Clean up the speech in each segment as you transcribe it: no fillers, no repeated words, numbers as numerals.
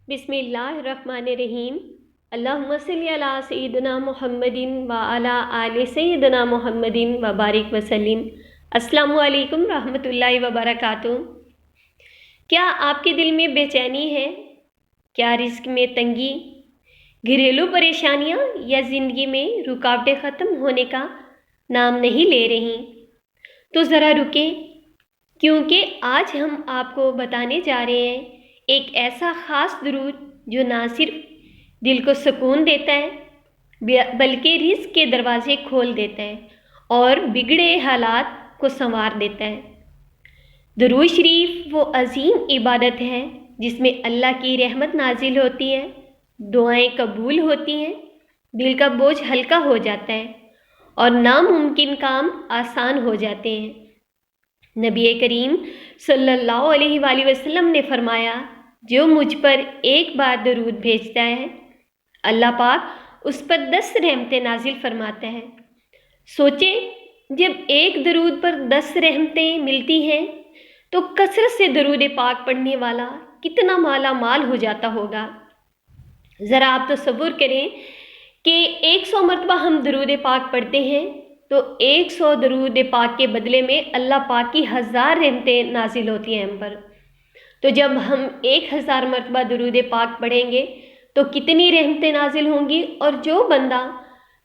بسم اللہ الرحمن الرحیم۔ اللہم صلی علی سیدنا محمد و علی آل سیدنا محمد و بارک وسلم۔ السلام علیکم رحمۃ اللہ وبرکاتہ۔ کیا آپ کے دل میں بے چینی ہے؟ کیا رزق میں تنگی، گھریلو پریشانیاں یا زندگی میں رکاوٹیں ختم ہونے کا نام نہیں لے رہی؟ تو ذرا رکیں، کیونکہ آج ہم آپ کو بتانے جا رہے ہیں ایک ایسا خاص درود جو نہ صرف دل کو سکون دیتا ہے بلکہ رزق کے دروازے کھول دیتا ہے اور بگڑے حالات کو سنوار دیتا ہے۔ درود شریف وہ عظیم عبادت ہے جس میں اللہ کی رحمت نازل ہوتی ہے، دعائیں قبول ہوتی ہیں، دل کا بوجھ ہلکا ہو جاتا ہے اور ناممکن کام آسان ہو جاتے ہیں۔ نبی کریم صلی اللہ علیہ وآلہ وسلم نے فرمایا، جو مجھ پر ایک بار درود بھیجتا ہے اللہ پاک اس پر 10 رحمتیں نازل فرماتا ہے۔ سوچیں، جب ایک درود پر 10 رحمتیں ملتی ہیں تو کثرت سے درود پاک پڑھنے والا کتنا مالا مال ہو جاتا ہوگا۔ ذرا آپ تصور کریں کہ 100 مرتبہ ہم درود پاک پڑھتے ہیں تو 100 درود پاک کے بدلے میں اللہ پاک کی 1000 رحمتیں نازل ہوتی ہیں ہم پر۔ تو جب ہم 1000 مرتبہ درود پاک پڑھیں گے تو کتنی رحمتیں نازل ہوں گی، اور جو بندہ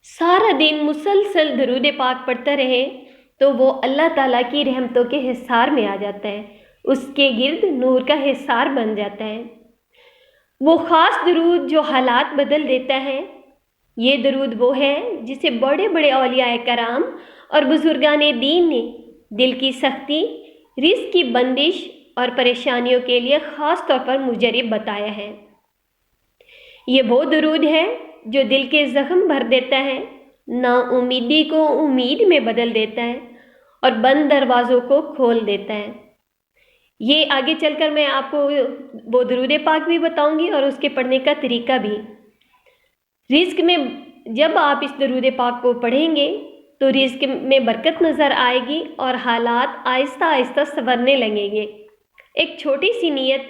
سارا دن مسلسل درود پاک پڑھتا رہے تو وہ اللہ تعالیٰ کی رحمتوں کے حصار میں آ جاتا ہے، اس کے گرد نور کا حصار بن جاتا ہے۔ وہ خاص درود جو حالات بدل دیتا ہے، یہ درود وہ ہے جسے بڑے بڑے اولیاء کرام اور بزرگان دین نے دل کی سختی، رزق کی بندش اور پریشانیوں کے لیے خاص طور پر مجرب بتایا ہے۔ یہ وہ درود ہے جو دل کے زخم بھر دیتا ہے، نا امیدی کو امید میں بدل دیتا ہے اور بند دروازوں کو کھول دیتا ہے۔ یہ آگے چل کر میں آپ کو وہ درود پاک بھی بتاؤں گی اور اس کے پڑھنے کا طریقہ بھی۔ رزق میں جب آپ اس درود پاک کو پڑھیں گے تو رزق میں برکت نظر آئے گی اور حالات آہستہ آہستہ سنورنے لگیں گے۔ ایک چھوٹی سی نیت،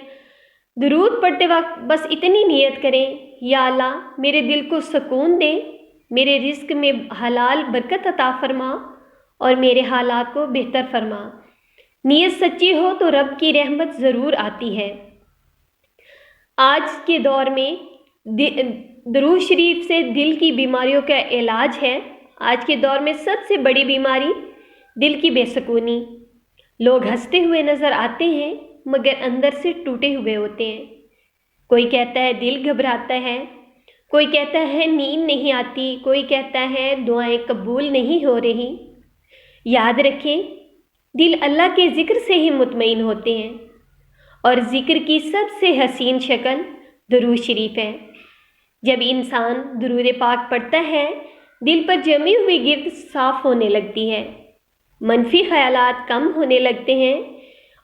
درود پڑھتے وقت بس اتنی نیت کریں، یا اللہ میرے دل کو سکون دے، میرے رزق میں حلال برکت عطا فرما اور میرے حالات کو بہتر فرما۔ نیت سچی ہو تو رب کی رحمت ضرور آتی ہے۔ آج کے دور میں درود شریف سے دل کی بیماریوں کا علاج ہے۔ آج کے دور میں سب سے بڑی بیماری دل کی بے سکونی۔ لوگ ہنستے ہوئے نظر آتے ہیں مگر اندر سے ٹوٹے ہوئے ہوتے ہیں۔ کوئی کہتا ہے دل گھبراتا ہے، کوئی کہتا ہے نیند نہیں آتی، کوئی کہتا ہے دعائیں قبول نہیں ہو رہی۔ یاد رکھیں، دل اللہ کے ذکر سے ہی مطمئن ہوتے ہیں، اور ذکر کی سب سے حسین شکل درود شریف ہے۔ جب انسان درود پاک پڑھتا ہے دل پر جمی ہوئی گرد صاف ہونے لگتی ہے، منفی خیالات کم ہونے لگتے ہیں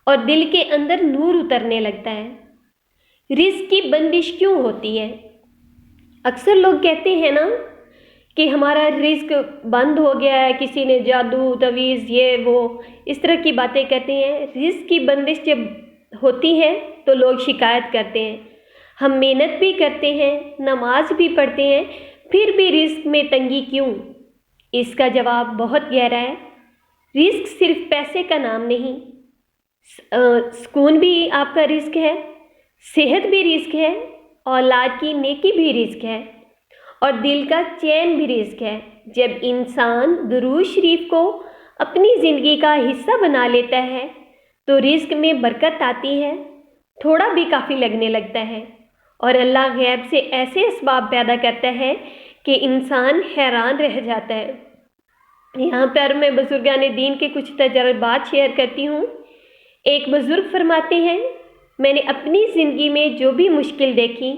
اور دل کے اندر نور اترنے لگتا ہے۔ رزق کی بندش کیوں ہوتی ہے؟ اکثر لوگ کہتے ہیں نا کہ ہمارا رزق بند ہو گیا ہے، کسی نے جادو تویز یہ وہ اس طرح کی باتیں کہتے ہیں۔ رزق کی بندش جب ہوتی ہے تو لوگ شکایت کرتے ہیں، ہم محنت بھی کرتے ہیں، نماز بھی پڑھتے ہیں، پھر بھی رزق میں تنگی کیوں؟ اس کا جواب بہت گہرا ہے۔ رزق صرف پیسے کا نام نہیں، سکون بھی آپ کا رزق ہے، صحت بھی رزق ہے، اولاد کی نیکی بھی رزق ہے، اور دل کا چین بھی رزق ہے۔ جب انسان درود شریف کو اپنی زندگی کا حصہ بنا لیتا ہے تو رزق میں برکت آتی ہے، تھوڑا بھی کافی لگنے لگتا ہے، اور اللہ غیب سے ایسے اسباب پیدا کرتا ہے کہ انسان حیران رہ جاتا ہے۔ یہاں پر میں بزرگان دین کے کچھ تجربات شیئر کرتی ہوں۔ ایک بزرگ فرماتے ہیں، میں نے اپنی زندگی میں جو بھی مشکل دیکھی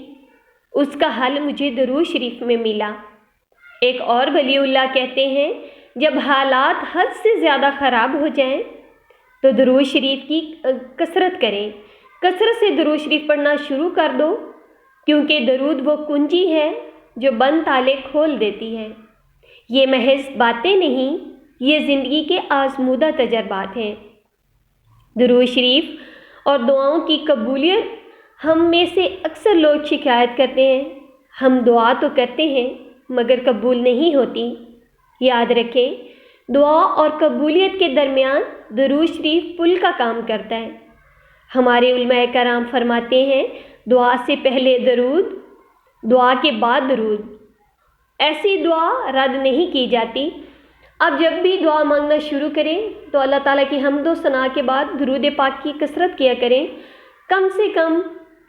اس کا حل مجھے درود شریف میں ملا۔ ایک اور ولی اللہ کہتے ہیں، جب حالات حد سے زیادہ خراب ہو جائیں تو درود شریف کی کثرت کریں، کثرت سے درود شریف پڑھنا شروع کر دو، کیونکہ درود وہ کنجی ہے جو بند تالے کھول دیتی ہے۔ یہ محض باتیں نہیں، یہ زندگی کے آزمودہ تجربات ہیں۔ درود شریف اور دعاؤں کی قبولیت ہم میں سے اکثر لوگ شکایت کرتے ہیں ہم دعا تو کرتے ہیں مگر قبول نہیں ہوتی۔ یاد رکھیں دعا اور قبولیت کے درمیان درود شریف پل کا کام کرتا ہے۔ ہمارے علماء کرام فرماتے ہیں دعا سے پہلے درود، دعا کے بعد درود، ایسی دعا رد نہیں کی جاتی۔ اب جب بھی دعا مانگنا شروع کریں تو اللہ تعالیٰ کی حمد و ثنا کے بعد درود پاک کی کثرت کیا کریں۔ کم سے کم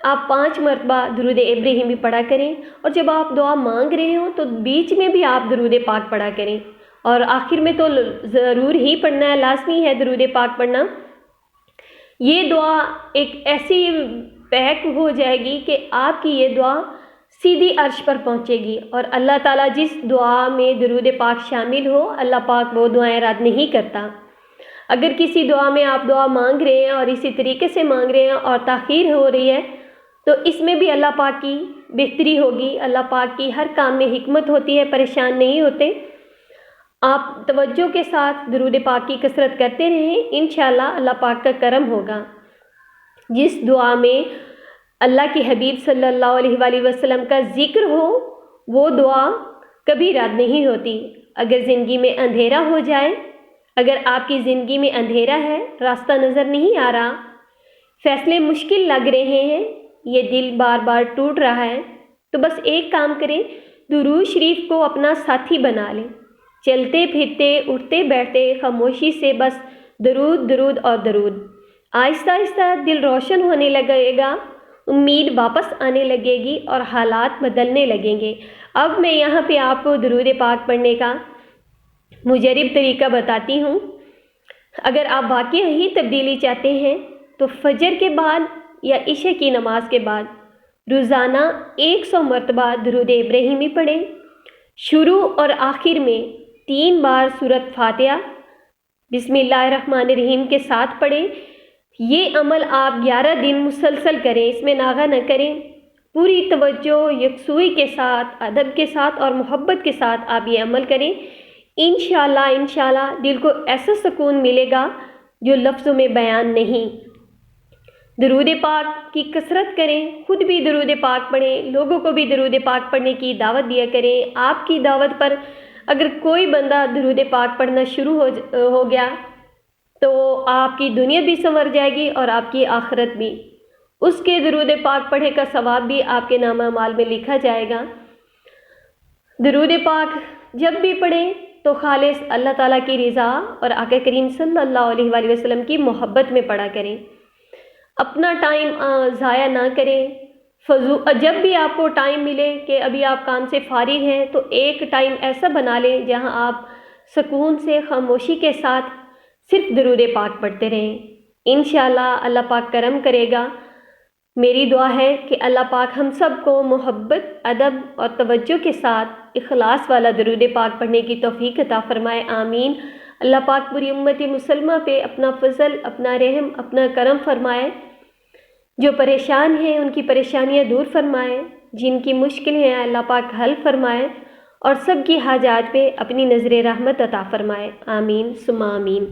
آپ 5 مرتبہ درود ابراہیمی پڑھا کریں، اور جب آپ دعا مانگ رہے ہوں تو بیچ میں بھی آپ درود پاک پڑھا کریں، اور آخر میں تو ضرور ہی پڑھنا ہے، لازمی ہے درود پاک پڑھنا۔ یہ دعا ایک ایسی پیک ہو جائے گی کہ آپ کی یہ دعا سیدھی عرش پر پہنچے گی، اور اللہ تعالیٰ جس دعا میں درود پاک شامل ہو اللہ پاک وہ دعائیں رد نہیں کرتا۔ اگر کسی دعا میں آپ دعا مانگ رہے ہیں اور اسی طریقے سے مانگ رہے ہیں اور تاخیر ہو رہی ہے تو اس میں بھی اللہ پاک کی بہتری ہوگی۔ اللہ پاک کی ہر کام میں حکمت ہوتی ہے، پریشان نہیں ہوتے۔ آپ توجہ کے ساتھ درود پاک کی کثرت کرتے رہیں، انشاءاللہ اللہ پاک کا کرم ہوگا۔ جس دعا میں اللہ کے حبیب صلی اللہ علیہ وآلہ وسلم کا ذکر ہو وہ دعا کبھی رد نہیں ہوتی۔ اگر زندگی میں اندھیرا ہو جائے، اگر آپ کی زندگی میں اندھیرا ہے، راستہ نظر نہیں آ رہا، فیصلے مشکل لگ رہے ہیں، یہ دل بار بار ٹوٹ رہا ہے، تو بس ایک کام کریں، درود شریف کو اپنا ساتھی بنا لیں۔ چلتے پھرتے اٹھتے بیٹھتے خاموشی سے بس درود درود اور درود۔ آہستہ آہستہ دل روشن ہونے لگے گا، امید واپس آنے لگے گی اور حالات بدلنے لگیں گے۔ اب میں یہاں پہ آپ کو درود پاک پڑھنے کا مجرب طریقہ بتاتی ہوں۔ اگر آپ واقعی ہی تبدیلی چاہتے ہیں تو فجر کے بعد یا عشاء کی نماز کے بعد روزانہ 100 مرتبہ درود ابراہیمی پڑھیں۔ شروع اور آخر میں 3 بار سورۃ فاتحہ بسم اللہ الرحمن الرحیم کے ساتھ پڑھیں۔ یہ عمل آپ 11 دن مسلسل کریں، اس میں ناغہ نہ کریں۔ پوری توجہ، یکسوئی کے ساتھ، ادب کے ساتھ اور محبت کے ساتھ آپ یہ عمل کریں۔ انشاءاللہ دل کو ایسا سکون ملے گا جو لفظوں میں بیان نہیں۔ درود پاک کی کثرت کریں، خود بھی درود پاک پڑھیں، لوگوں کو بھی درود پاک پڑھنے کی دعوت دیا کریں۔ آپ کی دعوت پر اگر کوئی بندہ درود پاک پڑھنا شروع ہو گیا تو آپ کی دنیا بھی سنور جائے گی اور آپ کی آخرت بھی۔ اس کے درود پاک پڑھنے کا ثواب بھی آپ کے نامہ اعمال میں لکھا جائے گا۔ درود پاک جب بھی پڑھیں تو خالص اللہ تعالیٰ کی رضا اور آقا کریم صلی اللہ علیہ وآلہ وسلم کی محبت میں پڑھا کریں۔ اپنا ٹائم ضائع نہ کریں۔ جب بھی آپ کو ٹائم ملے کہ ابھی آپ کام سے فارغ ہیں تو ایک ٹائم ایسا بنا لیں جہاں آپ سکون سے خاموشی کے ساتھ صرف درود پاک پڑھتے رہیں۔ انشاءاللہ اللہ پاک کرم کرے گا۔ میری دعا ہے کہ اللہ پاک ہم سب کو محبت، ادب اور توجہ کے ساتھ اخلاص والا درود پاک پڑھنے کی توفیق عطا فرمائے، آمین۔ اللہ پاک پوری امت مسلمہ پہ اپنا فضل، اپنا رحم، اپنا کرم فرمائے۔ جو پریشان ہیں ان کی پریشانیاں دور فرمائے، جن کی مشکلیں ہیں اللہ پاک حل فرمائے، اور سب کی حاجات پہ اپنی نظر رحمت عطا فرمائے، آمین ثم آمین۔